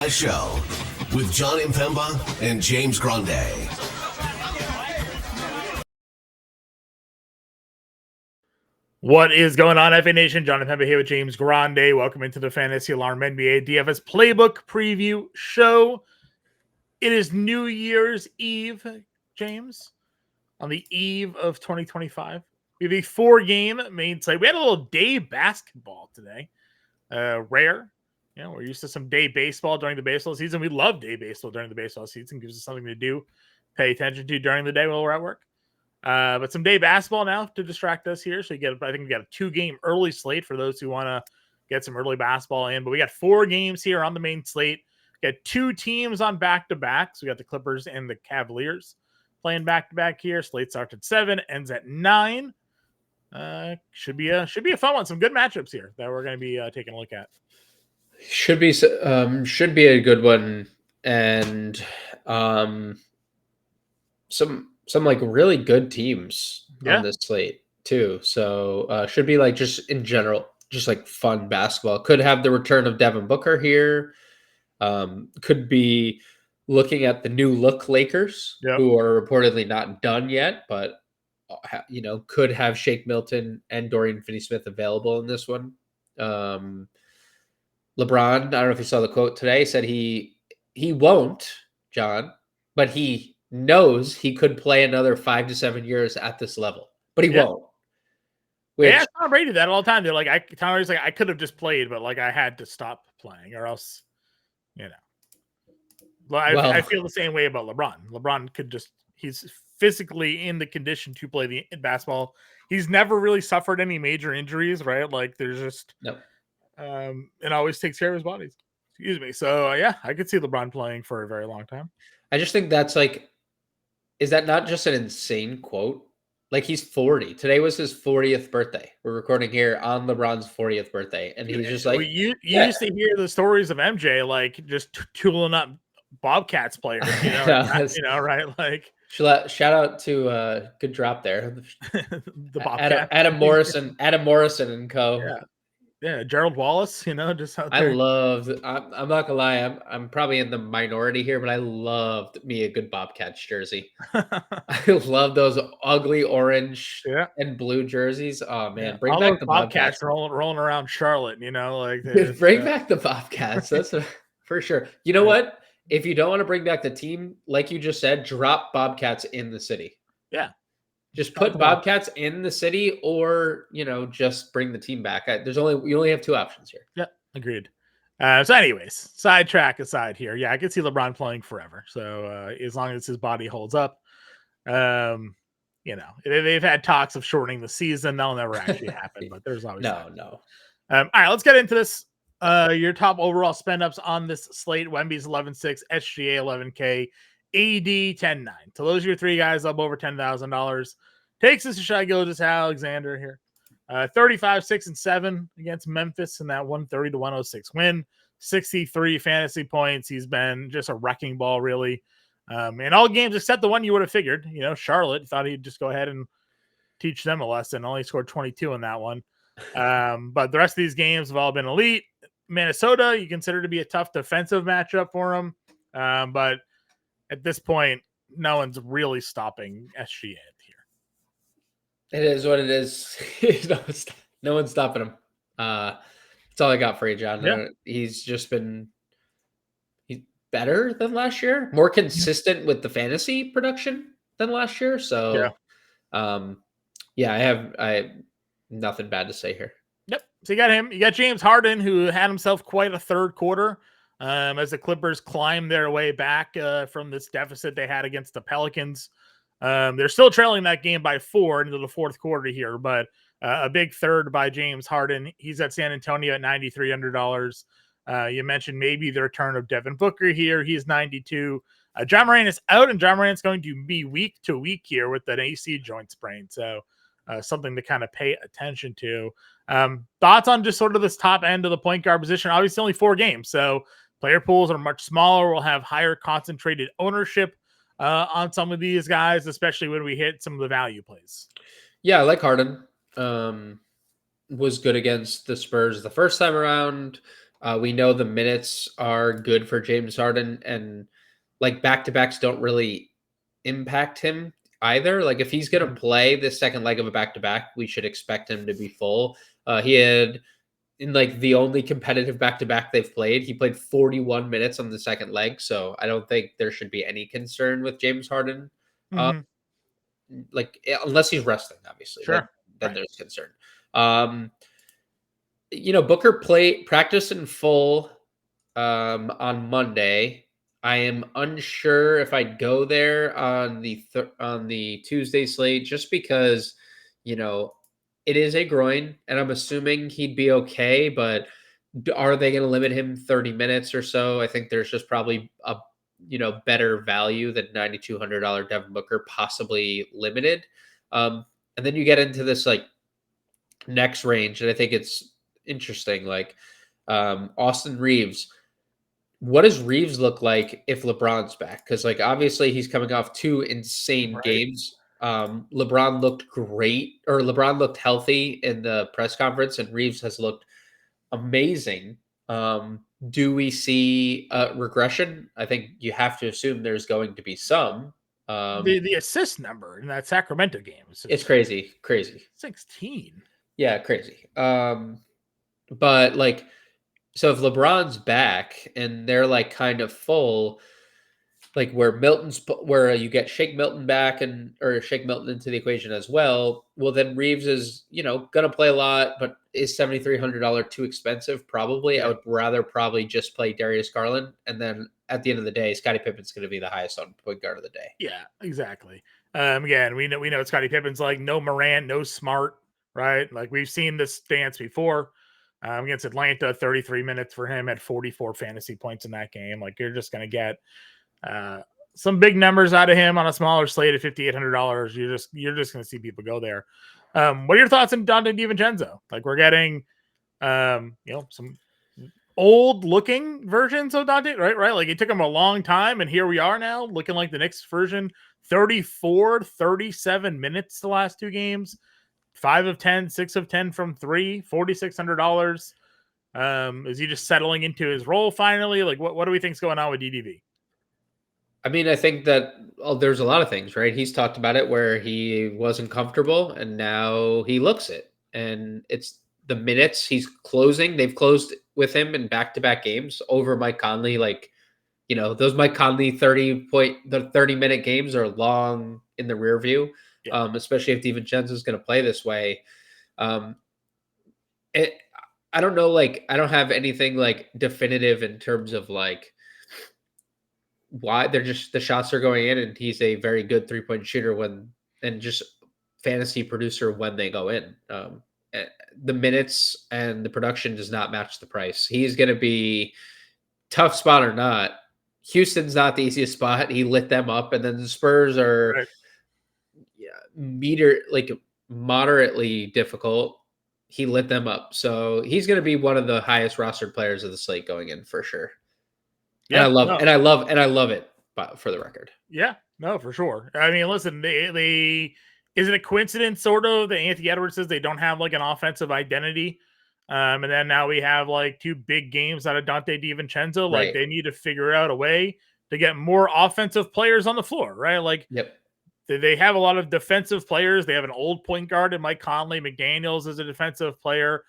Show with John Impemba and James Grande. What is going on, FA Nation? John Impemba here with James Grande. Welcome into the Fantasy Alarm NBA DFS Playbook preview show. It is New Year's Eve, James, on the eve of 2025. We have a 4-game main slate. We had a little day basketball today. Rare. You know, we're used to some day baseball during the baseball season. We love day baseball during the baseball season. It gives us something to do, pay attention to during the day while we're at work. But some day basketball now to distract us here. So I think we got a 2-game early slate for those who want to get some early basketball in. But we got 4 games here on the main slate. We got 2 teams on back-to-back. So we got the Clippers and the Cavaliers playing back-to-back here. Slate starts at 7, ends at 9. Should be a fun one. Some good matchups here that we're going to be taking a look at. Should be a good one, and some like really good teams on this slate too. So should be like just in general, just like fun basketball. Could have the return of Devin Booker here. Could be looking at the new look Lakers, who are reportedly not done yet, but could have Shake Milton and Dorian Finney-Smith available in this one. LeBron, I don't know if you saw the quote today, said he won't, John, but he knows he could play another 5 to 7 years at this level, but he won't. Yeah, Tom Brady did that all the time. They're like, Tom Brady's like, I could have just played, but like I had to stop playing, or else, I feel the same way about LeBron. LeBron he's physically in the condition to play the basketball. He's never really suffered any major injuries, right? Like there's just and always takes care of his body. Excuse me. So I could see LeBron playing for a very long time. I just think that's like, is that not just an insane quote? Like he's 40. Today was his 40th birthday. We're recording here on LeBron's 40th birthday, and he's just like, you used to hear the stories of MJ like just tooling up Bobcats players, right? Like shout out to good drop there, the Bobcat, Adam Morrison and co. Yeah, Gerald Wallace, just out there. I'm not gonna lie, I'm probably in the minority here, but I loved me a good Bobcats jersey. I love those ugly orange and blue jerseys. Oh man, bring back the Bobcats rolling around Charlotte, like bring back the Bobcats. That's for sure. You know what? If you don't want to bring back the team, like you just said, drop Bobcats in the city. Yeah. Just put Bobcats in the city, or just bring the team back. You only have 2 options here. Yeah, agreed. So, anyways, sidetrack aside here, I can see LeBron playing forever. So, as long as his body holds up, they've had talks of shortening the season. That'll never actually happen, but there's always no. All right, let's get into this. Your top overall spend ups on this slate: Wemby's 11.6, SGA 11K. AD 10.9. So those are your 3 guys up over $10,000. Takes us to Shai Gilgeous-Alexander here. 35, 6, and 7 against Memphis in that 130 to 106 win. 63 fantasy points. He's been just a wrecking ball, really. In all games except the one you would have figured. Charlotte thought he'd just go ahead and teach them a lesson. Only scored 22 in that one. But the rest of these games have all been elite. Minnesota, you consider to be a tough defensive matchup for him. But at this point, no one's really stopping SGA here. It is what it is. No one's stopping him. That's all I got for you, John. Yeah. He's better than last year, more consistent with the fantasy production than last year. So, I have nothing bad to say here. Yep. So you got him. You got James Harden, who had himself quite a third quarter. As the Clippers climb their way back from this deficit they had against the Pelicans. They're still trailing that game by 4 into the fourth quarter here, but a big third by James Harden. He's at San Antonio at $9,300. You mentioned maybe the return of Devin Booker here. He's 92. John Moran is out, and John Moran's going to be week to week here with an AC joint sprain. So something to kind of pay attention to. Thoughts on just sort of this top end of the point guard position? Obviously only 4 games, so player pools are much smaller. We'll have higher concentrated ownership on some of these guys, especially when we hit some of the value plays. Yeah, I like Harden. Was good against the Spurs the first time around. We know the minutes are good for James Harden, and like back-to-backs don't really impact him either. Like if he's going to Mhm. play the second leg of a back-to-back, we should expect him to be full. He had in like the only competitive back-to-back they've played, he played 41 minutes on the second leg. So I don't think there should be any concern with James Harden. Uh, Mhm. unless he's resting, obviously, then Sure. then Right. there's concern. Um, Booker practiced in full on Monday. I am unsure if I'd go there on the Tuesday slate just because you know it is a groin, and I'm assuming he'd be okay. But are they going to limit him 30 minutes or so? I think there's just probably a better value than $9,200 Devin Booker, possibly limited. And then you get into this like next range, and I think it's interesting. Like Austin Reeves, what does Reeves look like if LeBron's back? Because like obviously he's coming off two insane Right. games. LeBron looked great, or LeBron looked healthy in the press conference, and Reeves has looked amazing. Do we see a regression? I think you have to assume there's going to be some. The assist number in that Sacramento game is It's just crazy, crazy. 16. Yeah, crazy. But like, so if LeBron's back and they're like kind of full, like where you get Shake Milton back or Shake Milton into the equation as well. Well, then Reeves is gonna play a lot, but is $7,300 too expensive? Probably. I Yeah. would rather probably just play Darius Garland, and then at the end of the day, Scottie Pippen's going to be the highest on point guard of the day. Yeah, exactly. Again, we know Scottie Pippen's like no Morant, no Smart, right? Like we've seen this dance before. Against Atlanta, 33 minutes for him at 44 fantasy points in that game. Like you're just gonna get uh some big numbers out of him on a smaller slate at $5,800. You're just gonna see people go there. What are your thoughts on Dante DiVincenzo? Like we're getting some old looking versions of Dante, right? Right. Like it took him a long time, and here we are now looking like the next version. 34, 37 minutes the last two games, 5 of 10, 6 of 10 from three, $4,600. Is he just settling into his role finally? Like what do we think's going on with DDV? I mean, I think that there's a lot of things, right? He's talked about it where he wasn't comfortable, and now he looks it, and it's the minutes he's closing. They've closed with him in back-to-back games over Mike Conley. Like those Mike Conley 30-minute games are long in the rear view, Yeah. especially if DiVincenzo is going to play this way. Um, it, I don't know. Like, I don't have anything like definitive in terms of like why they're just the shots are going in, and he's a very good 3-point shooter and just fantasy producer when they go in. Eh, the minutes and the production does not match the price. He's going to be tough spot or not. Houston's not the easiest spot. He lit them up, and then the Spurs are Right. moderately difficult. He lit them up, so he's going to be one of the highest rostered players of the slate going in for sure. And I Yeah. love No. and I love and I love it. But for the record, Yeah, no, for sure. I mean, listen, they is it a coincidence, sort of, that Anthony Edwards says they don't have like an offensive identity? And then now we have like two big games out of Dante DiVincenzo. Like right? they need to figure out a way to get more offensive players on the floor, right? Like Yep. they have a lot of defensive players. They have an old point guard in Mike Conley. McDaniels is a defensive player.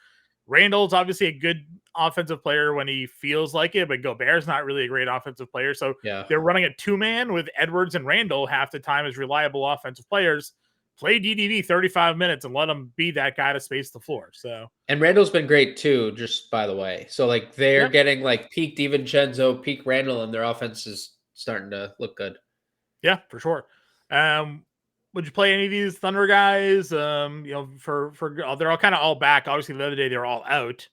Randall's obviously a good offensive player when he feels like it, but Gobert's not really a great offensive player. So Yeah. they're running a two-man with Edwards and Randall half the time as reliable offensive players. Play DDV 35 minutes and let him be that guy to space the floor. So, And Randall's been great too, just by the way. So like they're yeah, getting like peak DiVincenzo, peak Randall, and their offense is starting to look good. yeah, for sure. Would you play any of these Thunder guys? They're all kind of all back. Obviously, the other day they were all out.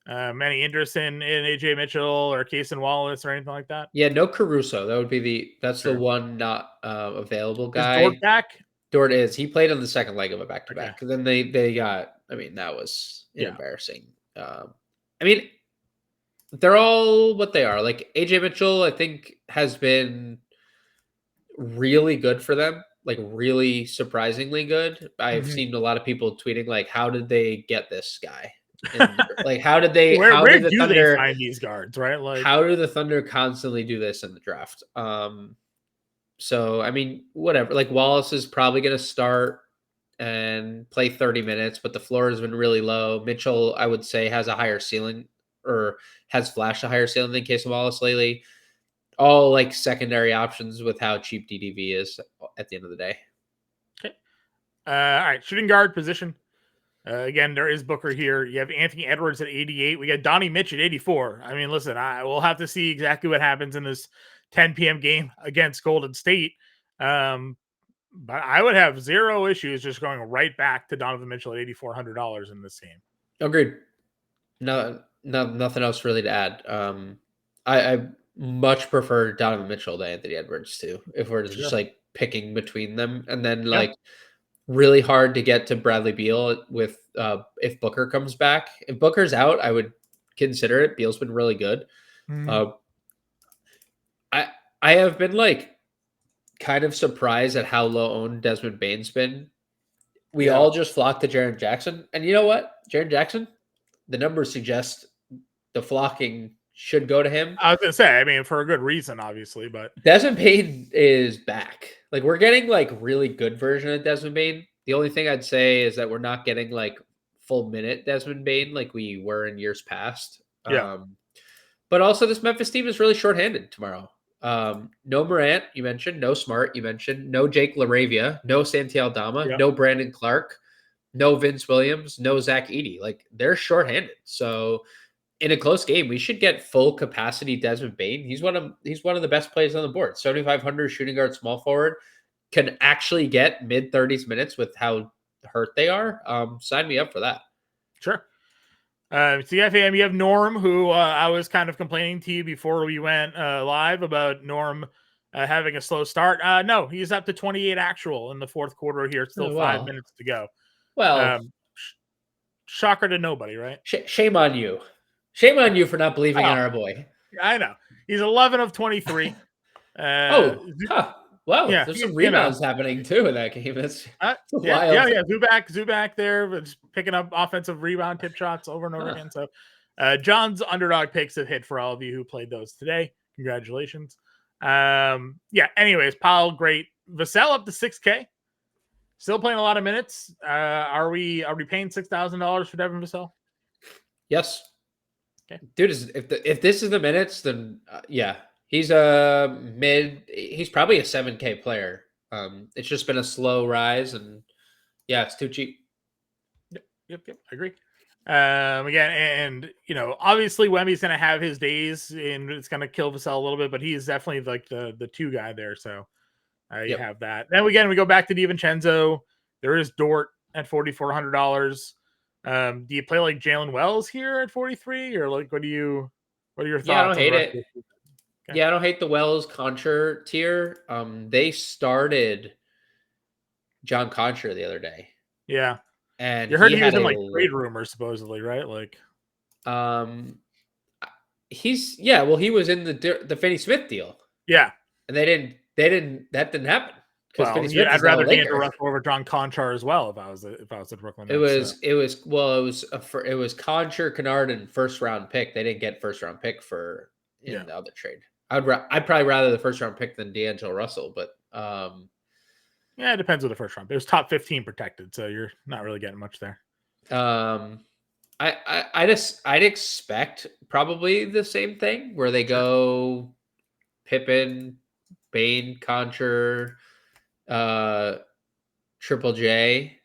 Any interest in AJ Mitchell or Cason Wallace or anything like that? Yeah, no Caruso. That's the Sure. one not available Is Dort guy. back? Dort is. He played on the second leg of a back to Okay. back. Then they got. I mean, that was Yeah. embarrassing. I mean, they're all what they are. Like AJ Mitchell, I think has been really good for them. Like really surprisingly good. I've Mhm. seen a lot of people tweeting like, "How did they get this guy?" Like, how did they? Where How did the do they Thunder find these guards, right? Like, How do the Thunder constantly do this in the draft? So I mean, whatever. Like Wallace is probably going to start and play 30 minutes, but the floor has been really low. Mitchell, I would say, has a higher ceiling or has flashed a higher ceiling than Case Wallace lately. All like secondary options with how cheap DDV is at the end of the day. okay. All right, shooting guard position. Again, there is Booker here. You have Anthony Edwards at 88. We got Donnie Mitch at 84. I mean, listen, I will have to see exactly what happens in this 10 p.m. game against Golden State. But I would have zero issues just going right back to Donovan Mitchell at $8,400 in this game. Agreed. No, nothing else really to add. I much prefer Donovan Mitchell to Anthony Edwards too. If we're just like picking between them, and then like really hard to get to Bradley Beal with if Booker comes back. If Booker's out, I would consider it. Beal's been really good. Mm-hmm. I have been like kind of surprised at how low owned Desmond Bane's been. We all just flocked to Jaren Jackson, and you know what, Jaren Jackson, the numbers suggest the flocking should go to him. I was gonna say, I mean, for a good reason, obviously, but Desmond Bane is back. Like we're getting like really good version of Desmond Bane. The only thing I'd say is that we're not getting like full minute Desmond Bane like we were in years past. But also this Memphis team is really shorthanded tomorrow. No Morant, you mentioned, no Smart, you mentioned, no Jake LaRavia, no Santi Aldama, no Brandon Clark, no Vince Williams, no Zach Edey. Like they're shorthanded. So in a close game, we should get full capacity Desmond Bane. He's one of the best players on the board. 7,500 shooting guard, small forward, can actually get mid 30s minutes with how hurt they are. Sign me up for that. Sure. CFAM, you have Norm, who I was kind of complaining to you before we went live about Norm having a slow start. No, he's up to 28 actual in the fourth quarter here. It's still 5 minutes to go. Well, shocker to nobody, right? Shame on you. Shame on you for not believing in our boy. I know. He's 11 of 23. Wow. Yeah, there's some rebounds happening too in that game. That's wild. Yeah. Zubac there, but just picking up offensive rebound tip shots over and over again. So John's underdog picks have hit for all of you who played those today. Congratulations. Anyways, Powell, great. Vassell up to 6K. Still playing a lot of minutes. Are we paying $6,000 for Devin Vassell? Yes. Okay. Dude, if this is the minutes, then yeah. He's he's probably a 7K player. It's just been a slow rise, and yeah, it's too cheap. Yep. I agree. Again, and obviously Wemby's gonna have his days and it's gonna kill Vassell a little bit, but he is definitely like the two guy there. So you have that. Then we go back to DiVincenzo. There is Dort at $4,400. Do you play like Jalen Wells here at 43, or like what are your thoughts? Yeah, I don't hate it. Okay. Yeah, I don't hate the Wells Concher tier. They started John Concher the other day. Yeah, and you heard he was in like trade rumors supposedly, right? Like, he was in the Finney Smith deal. Yeah, and that didn't happen. Well, I'd rather D'Angelo Russell over John Conchar as well if I was at Brooklyn. It was Concher, Kennard, and first round pick. They didn't get first round pick for the other trade. I'd probably rather the first round pick than D'Angelo Russell, but it depends on the first round. It was top 15 protected, so you're not really getting much there. I'd expect probably the same thing where they go Pippen, Bane, Concher, Triple J,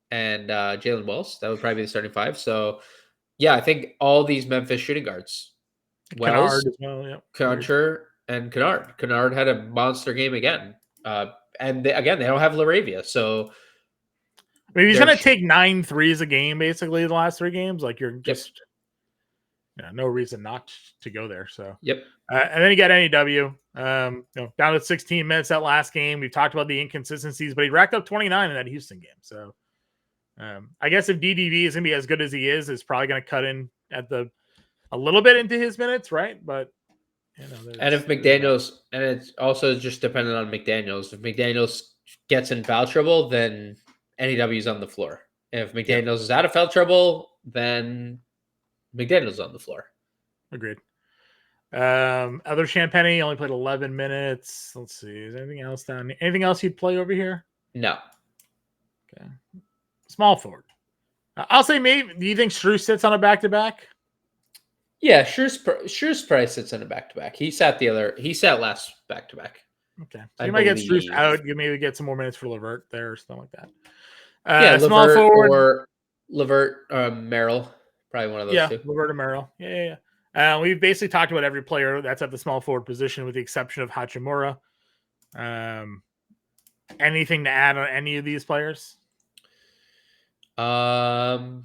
and Jalen Wells. That would probably be the starting five. So yeah, I think all these Memphis shooting guards. Wells, Kennard as well, Concher, and Kennard. Kennard had a monster game again. And they don't have LaRavia. So I mean, he's going to take 9 threes a game, basically, the last 3 games. Like, you're just no reason not to go there. So, and then you got NEW, down to 16 minutes that last game. We've talked about the inconsistencies, but he racked up 29 in that Houston game. So, I guess if DDV is going to be as good as he is, it's probably going to cut in at a little bit into his minutes, right? But and if McDaniels, and it's also just dependent on McDaniels. If McDaniels gets in foul trouble, then NEW is on the floor. If McDaniels is out of foul trouble, then McDaniel's on the floor. Agreed. Other Champagne only played 11 minutes. Let's see. Is there anything else down here? Anything else you'd play over here? No. Okay. Small forward. I'll say maybe. Do you think Shrew sits on a back-to-back? Yeah, Shrew's price sits in a back-to-back. He sat last back-to-back. Okay. So you might get Shrew out. You maybe get some more minutes for Levert there or something like that. Yeah, small forward. Or Levert, Merrill. Probably one of those two. Levert and Merrill. Yeah. We've basically talked about every player that's at the small forward position with the exception of Hachimura. Anything to add on any of these players? No.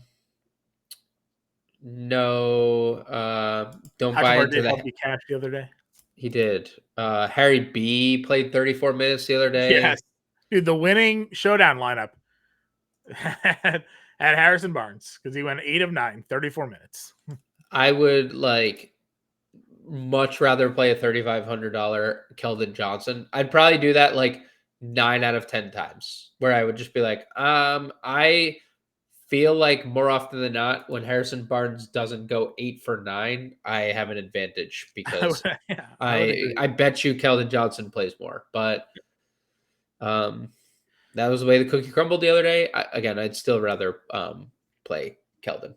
Don't buy into that. He catch the other day. He did. Harry B played 34 minutes the other day. Yes. Dude, the winning showdown lineup had Harrison Barnes because he went 8 of 9, 34 minutes. I would much rather play a $3,500 Keldon Johnson. I'd probably do that 9 out of 10 times where I would just be like, I feel like more often than not, when Harrison Barnes doesn't go 8 for 9, I have an advantage because I bet you Keldon Johnson plays more. But that was the way the cookie crumbled the other day. I'd still rather play Keldon.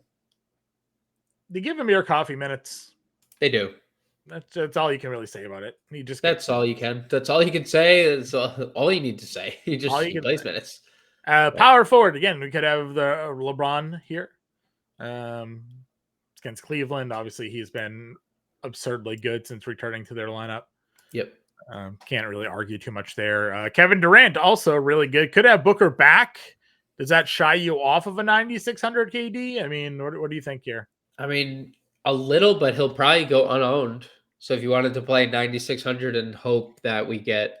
They give him your coffee minutes. They do. That's all you can really say about it. That's all you can. That's all you can say. That's all you need to say. He plays minutes. Power forward again. We could have the LeBron here. Against Cleveland, obviously he's been absurdly good since returning to their lineup. Yep. Can't really argue too much there. Kevin Durant also really good. Could have Booker back. Does that shy you off of a 9,600 KD? I mean, what do you think here? I mean, a little, but he'll probably go unowned. So if you wanted to play 9,600 and hope that we get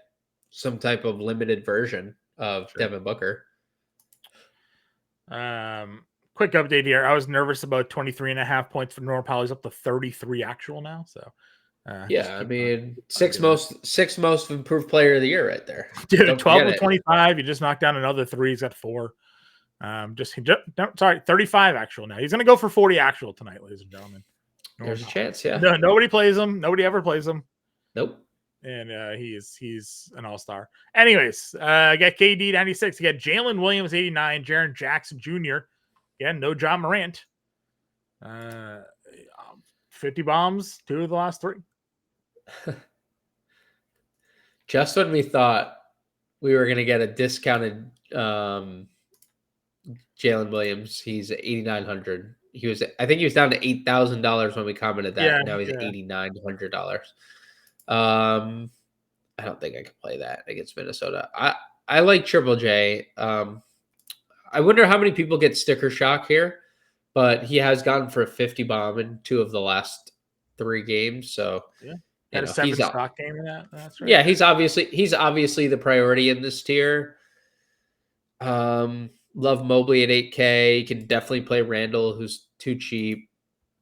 some type of limited version of Devin Booker. Quick update here. I was nervous about 23.5 points for NorPal. He's up to 33 actual now. So I mean, six most improved player of the year right there. Dude, 12 to 25. You just knocked down another 3. He's got 4. 35 actual now. He's gonna go for 40 actual tonight, ladies and gentlemen. There's a chance, yeah. No, nobody plays him. Nobody ever plays him. Nope. And he's an all-star. Anyways, I got KD 96. You got Jalen Williams 89, Jaren Jackson Jr. Again, no John Morant. 50 bombs, 2 of the last 3. Just when we thought we were gonna get a discounted Jalen Williams, he's at 8,900. I think he was down to $8,000 when we commented that. Now he's at $8,900. I don't think I can play that against Minnesota. I like Triple J. I wonder how many people get sticker shock here, but he has gone for a 50 bomb in 2 of the last 3 games. So had a 7 stock game in that. That's right. Yeah, he's obviously the priority in this tier. Love Mobley at 8K. He can definitely play Randall, who's too cheap.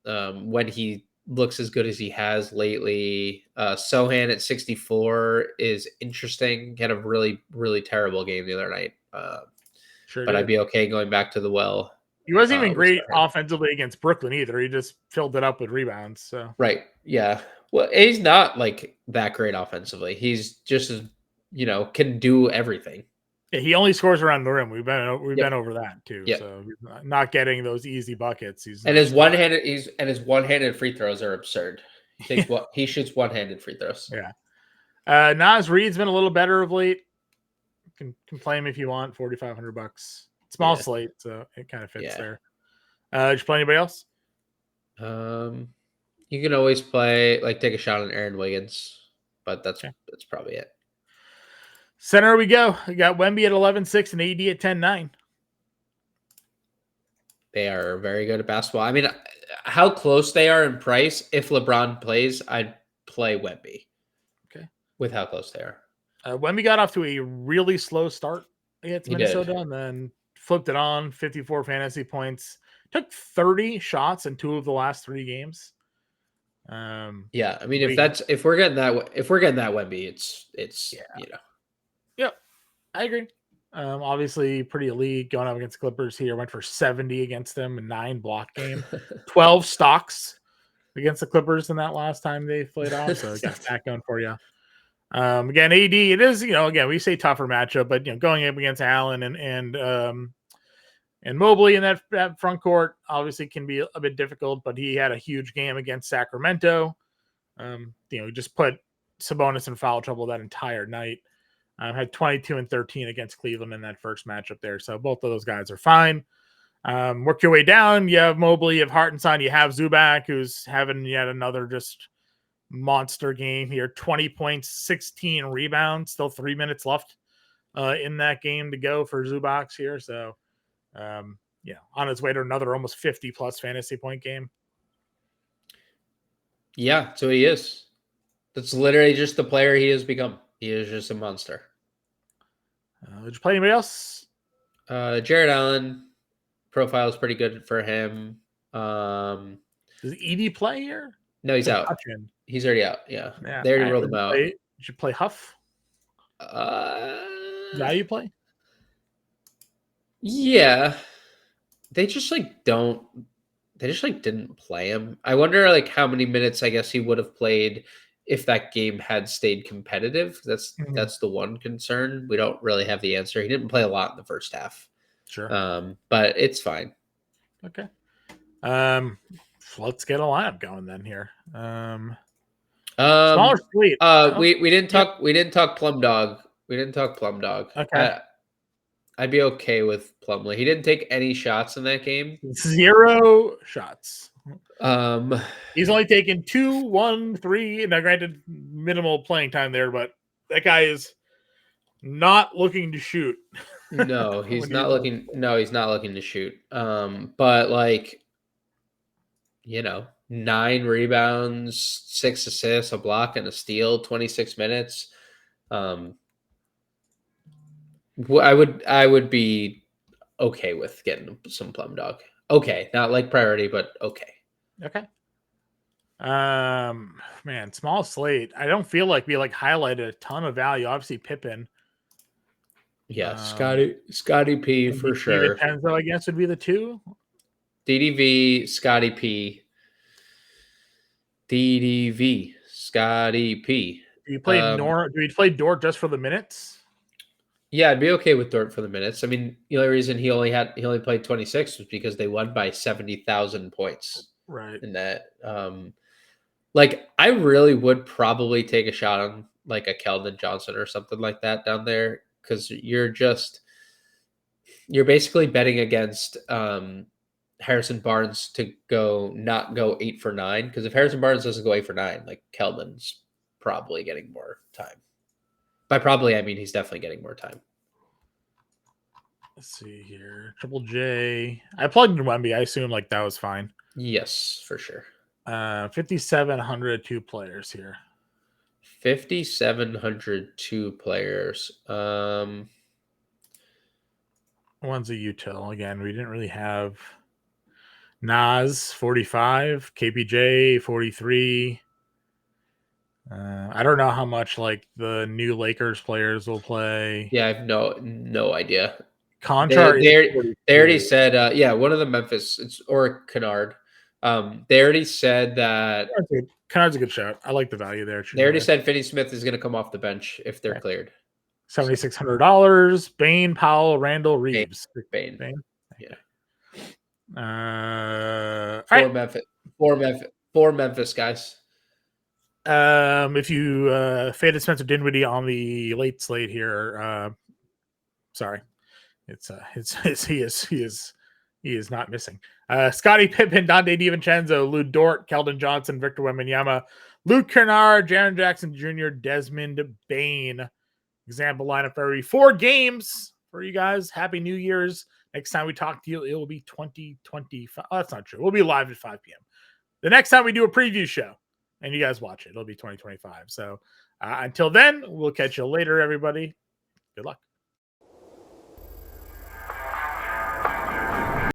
When he looks as good as he has lately. Sohan at 64 is interesting. Had a really, really terrible game the other night. But I'd be okay going back to the well. He wasn't even great offensively against Brooklyn either. He just filled it up with rebounds. So right. Yeah. Well, he's not that great offensively. He's just as, can do everything. Yeah, he only scores around the rim. We've been over that too. Yep. So he's not getting those easy buckets. His one-handed free throws are absurd. He shoots one-handed free throws. Yeah. Naz Reid's been a little better of late. Can play him if you want. $4,500. Small slate, so it kind of fits there. Did you play anybody else? You can always play take a shot on Aaron Wiggins, but that's probably it. Center we go. We got Wemby at 11.6 and AD at 10.9. They are very good at basketball. I mean, how close they are in price. If LeBron plays, I'd play Wemby. Okay. With how close they are. Wemby got off to a really slow start against Minnesota and then flipped it on. 54 fantasy points. Took 30 shots in 2 of the last 3 games. I mean, if we're getting that Wemby, it's. Yep, I agree. Obviously pretty elite going up against Clippers here. Went for 70 against them, a 9 block game, 12 stocks against the Clippers in that last time they played off. So got that going for you. Again, AD, it is, again, we say tougher matchup, but going up against Allen and Mobley in that front court obviously can be a bit difficult, but he had a huge game against Sacramento. Just put Sabonis in foul trouble that entire night. Had 22 and 13 against Cleveland in that first matchup there. So both of those guys are fine. Work your way down. You have Mobley, you have Hartenstein, you have Zubac, who's having yet another just monster game here. 20 points, 16 rebounds, still 3 minutes left in that game to go for Zubac here. So, on his way to another almost 50 plus fantasy point game. Yeah, so he is. That's literally just the player he has become. He is just a monster. Did you play anybody else? Jared Allen profile is pretty good for him. Does Edie play here? No, he's out. He's already out. Yeah. They already rolled him out. Did you play Huff? Value play? Yeah. They just didn't play him. I wonder how many minutes I guess he would have played if that game had stayed competitive. That's the one concern. We don't really have the answer. He didn't play a lot in the first half. Sure. But it's fine. Okay. Let's get a lineup going then here. Smaller slate. We didn't talk Plum Dog. We didn't talk Plum Dog. Okay. I'd be okay with Plumlee. He didn't take any shots in that game. 0 shots. He's only taken 2, 1, 3. Now, granted, minimal playing time there, but that guy is not looking to shoot. No, he's not looking. No, he's not looking to shoot. But 9 rebounds, 6 assists, a block, and a steal, 26 minutes. I would be okay with getting some Plum Dog. Okay, not priority, but okay. Okay. Man, small slate. I don't feel like we highlighted a ton of value. Obviously, Pippen. Yeah, Scotty P for sure. Tenzo, I guess, would be the 2. DDV, Scotty P. DDV, Scotty P. Do you play Do you play Dort just for the minutes? Yeah, I'd be okay with Dort for the minutes. I mean, the only reason he only played 26 was because they won by 70,000 points. Right. In that, I really would probably take a shot on a Keldon Johnson or something like that down there, because you're basically betting against Harrison Barnes to not go 8 for 9. Because if Harrison Barnes doesn't go 8 for 9, Keldon's probably getting more time. By probably, I mean he's definitely getting more time. Let's see here. Triple J. I plugged in Wemby. I assume that was fine. Yes, for sure. 5,700 2 players here. 5,700 2 players. One's a util. Again, we didn't really have Nas 45, KPJ 43. I don't know how much the new Lakers players will play. Yeah, I have no idea. Contra, they already said, one of the Memphis, or Kennard. They already said that Kennard's a good shot. I like the value there. They already said Finney Smith is going to come off the bench if they're cleared. $7,600. Bain, Powell, Randall, Reeves. Bain. Yeah. Four Memphis guys. If you faded Spencer Dinwiddie on the late slate here, sorry, he is not missing. Scottie Pippen, Dante DiVincenzo, Lou Dort, Keldon Johnson, Victor Wembanyama, Luke Kennard, Jaren Jackson Jr., Desmond Bain. Example lineup for every 4 games for you guys. Happy New Year's. Next time we talk to you, it will be 2025. Oh, that's not true. We'll be live at 5 p.m. The next time we do a preview show and you guys watch it, it'll be 2025. So until then, we'll catch you later, everybody. Good luck.